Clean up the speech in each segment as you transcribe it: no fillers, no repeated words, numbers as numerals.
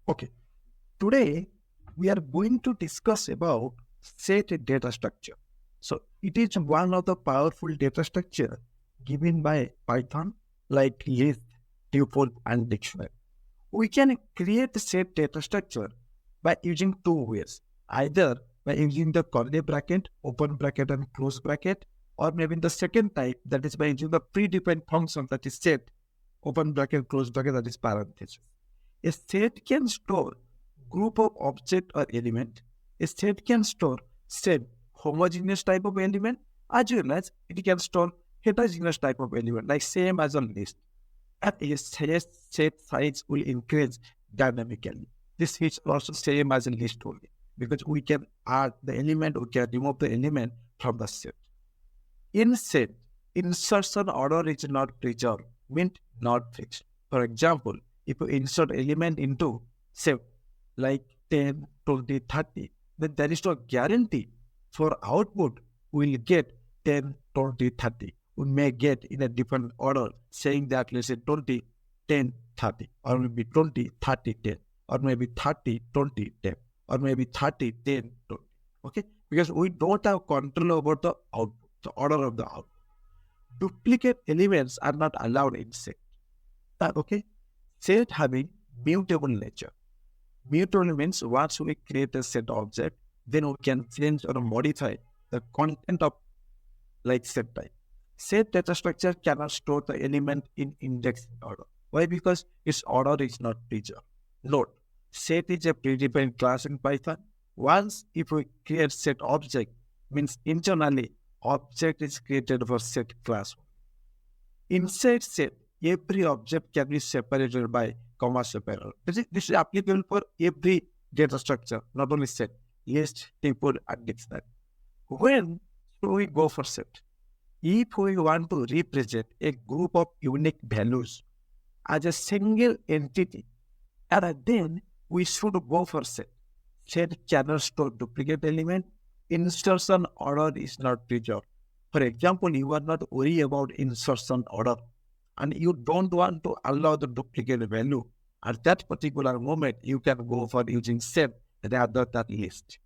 Okay, today we are going to discuss about set data structure. So it is one of the powerful data structure given by Python like list, tuple, and dictionary. We can create a set data structure by using two ways, either by using the curly bracket, open bracket, and close bracket, or maybe the second type, that is by using the predefined function that is set, open bracket, close bracket, that is parenthesis. A set can store group of object or element. A set can store same homogeneous type of element as well as it can store heterogeneous type of element like same as a list. And a set size will increase dynamically. This is also same as a list only because we can add the element, we can remove the element from the set. In set, insertion order is not preserved, means not fixed. For example, if you insert element into say like 10, 20, 30, then there is no guarantee for output we'll get 10, 20, 30. We may get in a different order saying that let's say 20, 10, 30, or maybe 20, 30, 10, or maybe 30, 20, 10, or maybe 30, 10, 20. Okay, because we don't have control over the output, the order of the output. Duplicate elements are not allowed in set. Okay, set having mutable nature. Mutable means once we create a set object, then we can change or modify the content of like set type. Set data structure cannot store the element in index order. Why? Because its order is not preserved. Note, set is a predefined class in Python. Once if we create set object, means internally object is created for set class. Inside set, every object can be separated by comma separator. This is applicable for every data structure, not only set, list, table, and dictionary. When should we go for set? If we want to represent a group of unique values as a single entity, and then we should go for set. Set cannot store duplicate element. Insertion order is not preserved. For example, you are not worried about insertion order and you don't want to allow the duplicate value. At that particular moment, you can go for using set rather than list.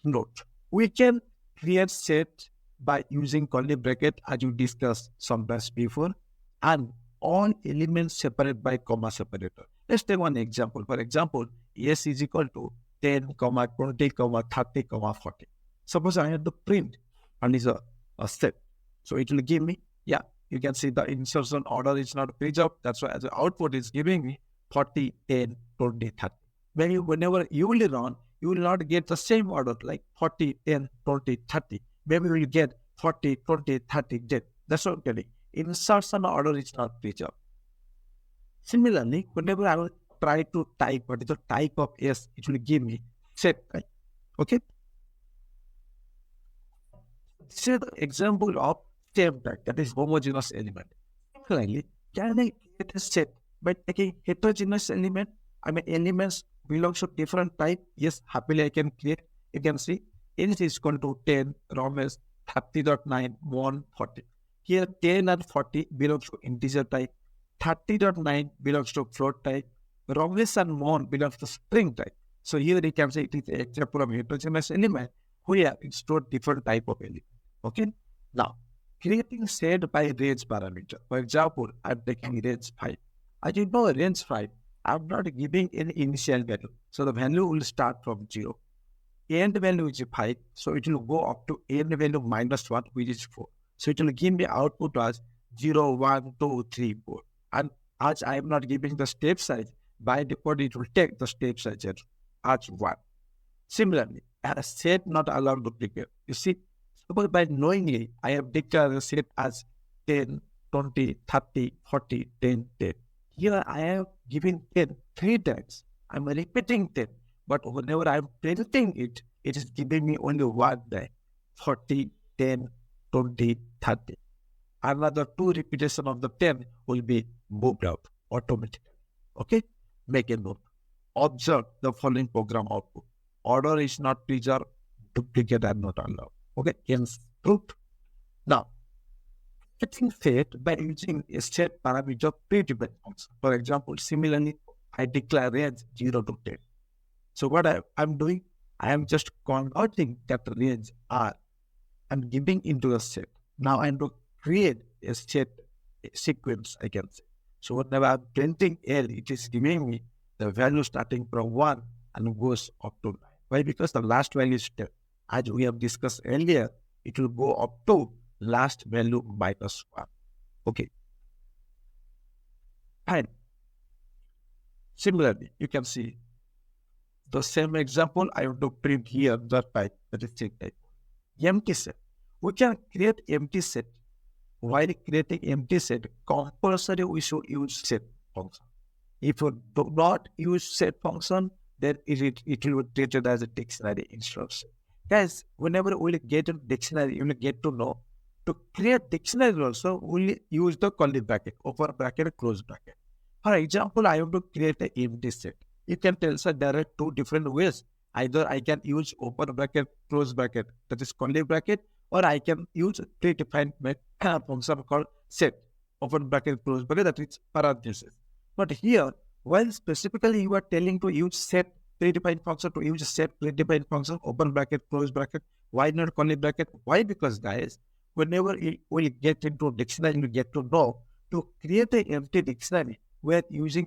Note, we can create set by using curly bracket as you discussed sometimes before, and all elements separated by comma separator. Let's take one example. For example, S is equal to 10, 20, 30, 40. Suppose I have the print and is a set. So it will give me, yeah, you can see the insertion order is not preserved. That's why the output is giving me 40, 10, 20, 30. Maybe whenever you will run, you will not get the same order like 40, 10, 20, 30. Maybe you will get 40, 20, 30, 10. That's what I'm telling. Insertion order is not preserved. Similarly, whenever I will try to type what is the type of S, it will give me set type. Okay. This is the example of same type, that is homogeneous element. Similarly, can I create a set by taking heterogeneous element? I mean, elements belongs to different type. Yes, happily I can create. You can see N is equal to 10, ROMs 30.9, 1, 40. Here 10 and 40 belongs to integer type. 30.9 belongs to float type. ROMs and 1 belongs to string type. So here you can say it is an example of heterogeneous element where it stores different type of element. Okay. Now, creating set by range parameter. For example, I'm taking range 5. As you know, range 5, I'm not giving any initial value. So the value will start from 0. End value is 5. So it will go up to end value minus 1, which is 4. So it will give me output as 0, 1, 2, 3, 4. And as I am not giving the step size, by default it will take the step size as 1. Similarly, a set not allowed duplicate. You see, suppose by knowingly, I have declared a set as 10, 20, 30, 40, 10, 10. Here I have given 10 3 times. I'm repeating 10. But whenever I'm printing it, it is giving me only one die. 40, 10, 20, 30. Another 2 repetition of the 10 will be moved out automatically. Okay? Make a note. Observe the following program output. Order is not preserved, duplicate are not allowed. Okay? Hence, truth. Now, getting set by using a set parameter predefined function. For example, similarly, I declare range 0 to 10. So what I'm doing, I am just converting that range R and giving into a set. Now I'm to create a set sequence, I can say. So whenever I'm printing L, it is giving me the value starting from 1 and goes up to 9. Why? Because the last value is 10. As we have discussed earlier, it will go up to last value minus 1. Okay, fine. Similarly, you can see the same example I want to print here, that type, that is check type. Empty set. We can create empty set. While creating empty set, compulsory we should use set function. If you do not use set function, then it will be treated as a dictionary instruction. Guys, whenever we get a dictionary, you will get to know to create dictionary also, we'll use the curly bracket, open bracket, close bracket. For example, I want to create an empty set. You can tell us there are two different ways. Either I can use open bracket, close bracket, that is curly bracket, or I can use predefined function called set, open bracket, close bracket, that is parenthesis. But here, while specifically you are telling to use set predefined function, to use set predefined function, open bracket, close bracket, why not curly bracket? Why? Because guys, whenever you will get into dictionary, you get to know to create an empty dictionary, we are using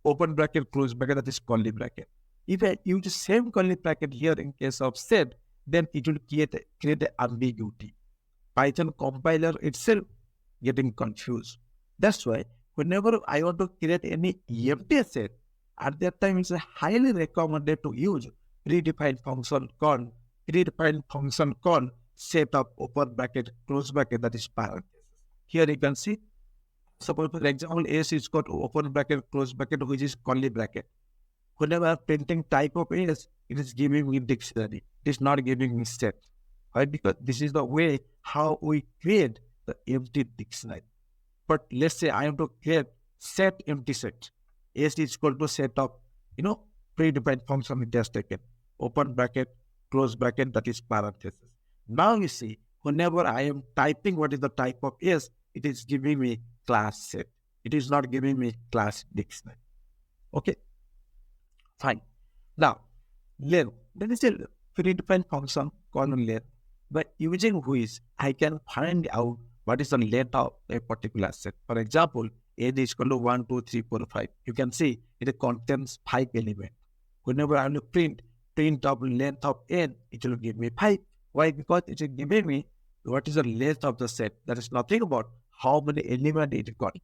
open bracket, close bracket, that is curly bracket. If I use the same curly bracket here in case of set, then it will create an ambiguity. Python compiler itself getting confused. That's why whenever I want to create any empty set, at that time it's highly recommended to use predefined function called set of open bracket, close bracket, that is parenthesis. Here you can see, suppose for example, S is got open bracket, close bracket, which is curly bracket. Whenever I'm printing type of S, it is giving me dictionary. It is not giving me set. Right? Because this is the way how we create the empty dictionary. But let's say I am to create set empty set. S is equal to set of, predefined function it has taken. Open bracket, close bracket, that is parenthesis. Now you see, whenever I am typing what is the type of S, it is giving me class set. It is not giving me class dictionary. Okay. Fine. Now, length. That is a predefined function called length. By using which I can find out what is the length of a particular set. For example, n is equal to 1, 2, 3, 4, 5. You can see it contains 5 elements. Whenever I will print of length of n, it will give me 5. Why? Because it is giving me what is the length of the set. That is nothing about how many elements it contains.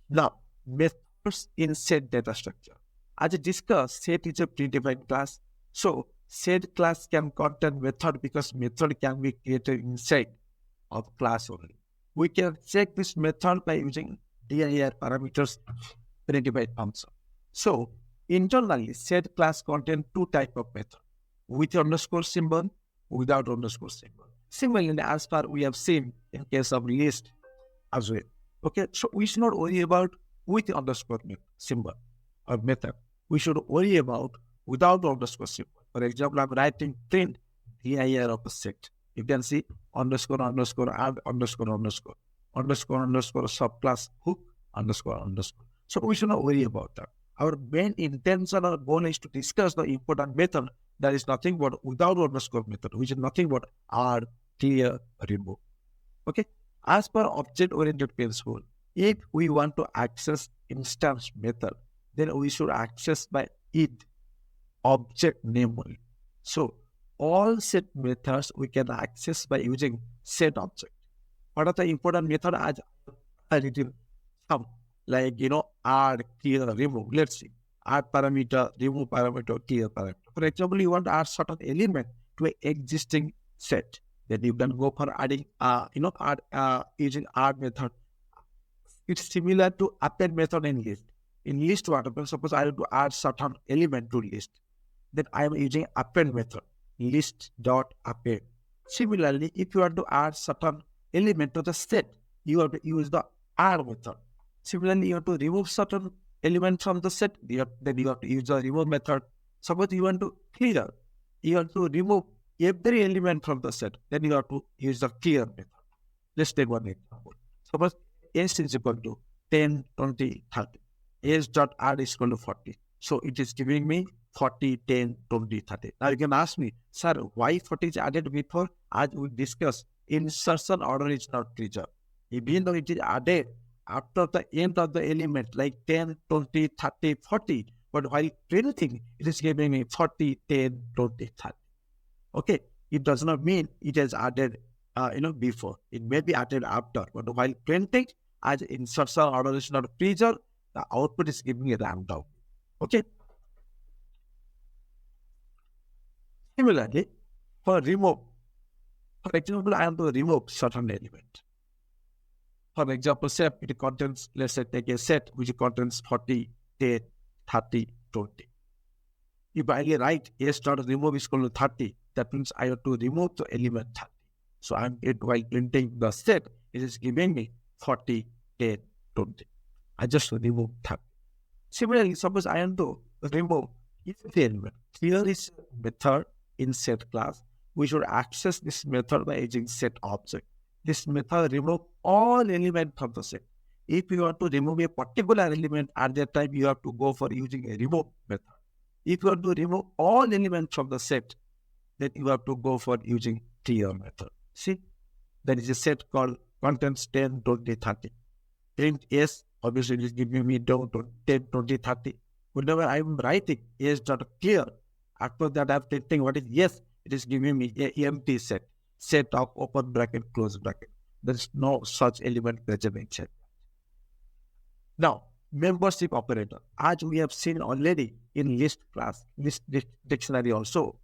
Now, methods in set data structure. As I discussed, set is a predefined class. So, set class can contain method because method can be created inside of class only. We can check this method by using dir parameters predefined function. So, internally, set class contains two types of method, with underscore symbol, without underscore symbol. Similarly, as far we have seen in case of list as well. Okay, so we should not worry about with underscore symbol or method. We should worry about without underscore symbol. For example, I'm writing print dir of a set. You can see underscore add underscore subclass hook underscore. So we should not worry about that. Our main intention or goal is to discuss the important method that is nothing but without underscore method, which is nothing but add, clear, remove. Okay. As per object-oriented principle, if we want to access instance method, then we should access by id, object name only. So, all set methods we can access by using set object. What are the important methods? As I written some, like, add, clear, remove. Let's see. Add parameter, remove parameter, clear parameter. For example, you want to add certain element to an existing set. Then you can go for adding, using add method. It's similar to append method in list. In list, what happens? Suppose I want to add certain element to list. Then I am using append method, list.append. Similarly, if you want to add certain element to the set, you have to use the add method. Similarly, you have to remove certain element from the set, then you have to use the remove method. Suppose you want to clear, you have to remove every element from the set, then you have to use the clear method. Let's take one example. Suppose S is equal to 10, 20, 30. S dot R is equal to 40. So it is giving me 40, 10, 20, 30. Now you can ask me, sir, why 40 is added before? As we discussed, insertion order is not preserved. Even though it is added after the end of the element, like 10, 20, 30, 40, but while printing, it is giving me 40, 10, 20, 30. Okay, it does not mean it is added, before. It may be added after, but while printing, as insertion order is not preserved, the output is giving a random. Okay. Similarly, for remove, for example, I am to remove certain element. For example, set it contains, let's say take a set which contains 40, 10, 30, 20. If I write S dot remove is equal to 30, that means I have to remove the element 30. So I'm while printing the set, it is giving me 40, 10, 20. I just remove 30. Similarly, suppose I want to remove the element. Here is method in set class. We should access this method by using set object. This method remove all elements from the set. If you want to remove a particular element, at that time you have to go for using a remove method. If you want to remove all elements from the set, then you have to go for using clear method. See, there is a set called contains 10, 20, 30. Print S, obviously it is giving me down to 10, 20, 30. Whenever I am writing S dot clear, after that I am printing what is yes, it is giving me a empty set. Set of open bracket, close bracket. There is no such element present in set. Now, membership operator, as we have seen already in list class, list dictionary also.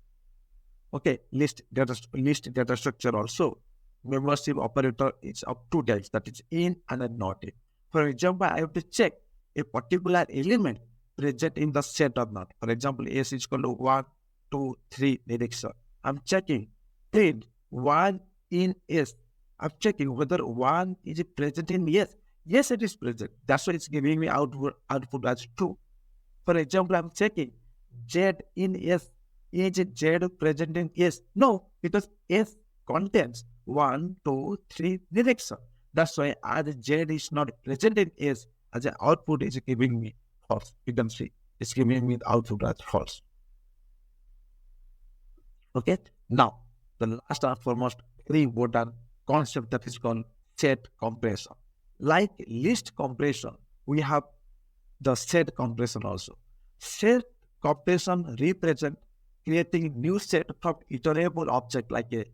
Okay, list data structure also. Membership operator is of two types, that is in and not in. For example, I have to check a particular element present in the set or not. For example, S is equal to 1, 2, 3 direction. I'm checking print 1 in S. I'm checking whether 1 is present in S. Yes, it is present. That's why it's giving me output as 2. For example, I'm checking Z in S. Is Z present in S? No, because S contains 1, 2, 3 direction. That's why as Z is not present in S, as an output is giving me false. You can see it's giving me the output as false. Okay. Now, the last and foremost very important concept that is called set compression. Like list compression, we have the set compression also. Set compression represent creating new set from iterable object like a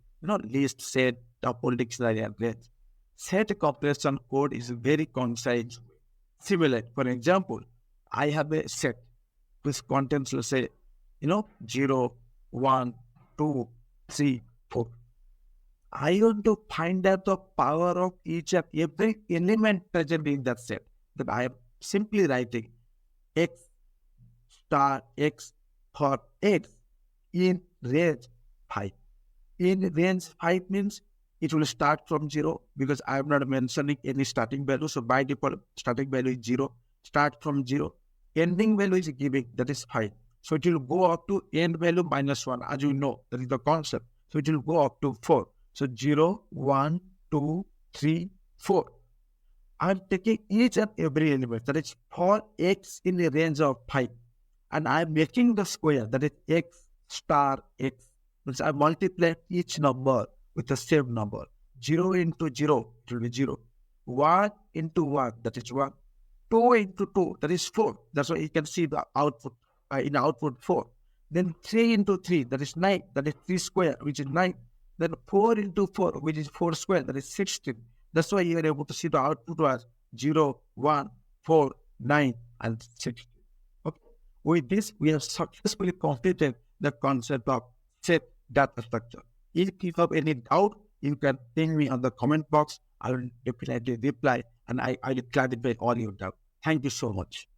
list, set, tuple, dictionary, and range. Set compression code is very concise. Similar, for example, I have a set which contains, let's say, 0, 1, 2, 3, 4. I want to find out the power of each of every element present in that set. That I am simply writing x star x for x in range 5. In range 5 means it will start from 0 because I am not mentioning any starting value. So by default, starting value is 0. Start from 0. Ending value is giving, that is 5. So it will go up to end value minus 1. As you know, that is the concept. So it will go up to 4. So 0, 1, 2, 3, 4. I am taking each and every element, that is for x in the range of 5. And I am making the square, that is x star x. Means I multiply each number with the same number. 0 into 0, it will be 0. 1 into 1, that is 1. 2 into 2, that is 4. That's why you can see the output, in output 4. Then 3 into 3, that is 9. That is 3 square, which is 9. Then 4 into 4, which is 4 square, that is 16. That's why you are able to see the output was 0, 1, 4, 9, and 16. Okay. With this, we have successfully completed the concept of set data structure. If you have any doubt, you can ping me on the comment box. I will definitely reply and I will clarify all your doubt. Thank you so much.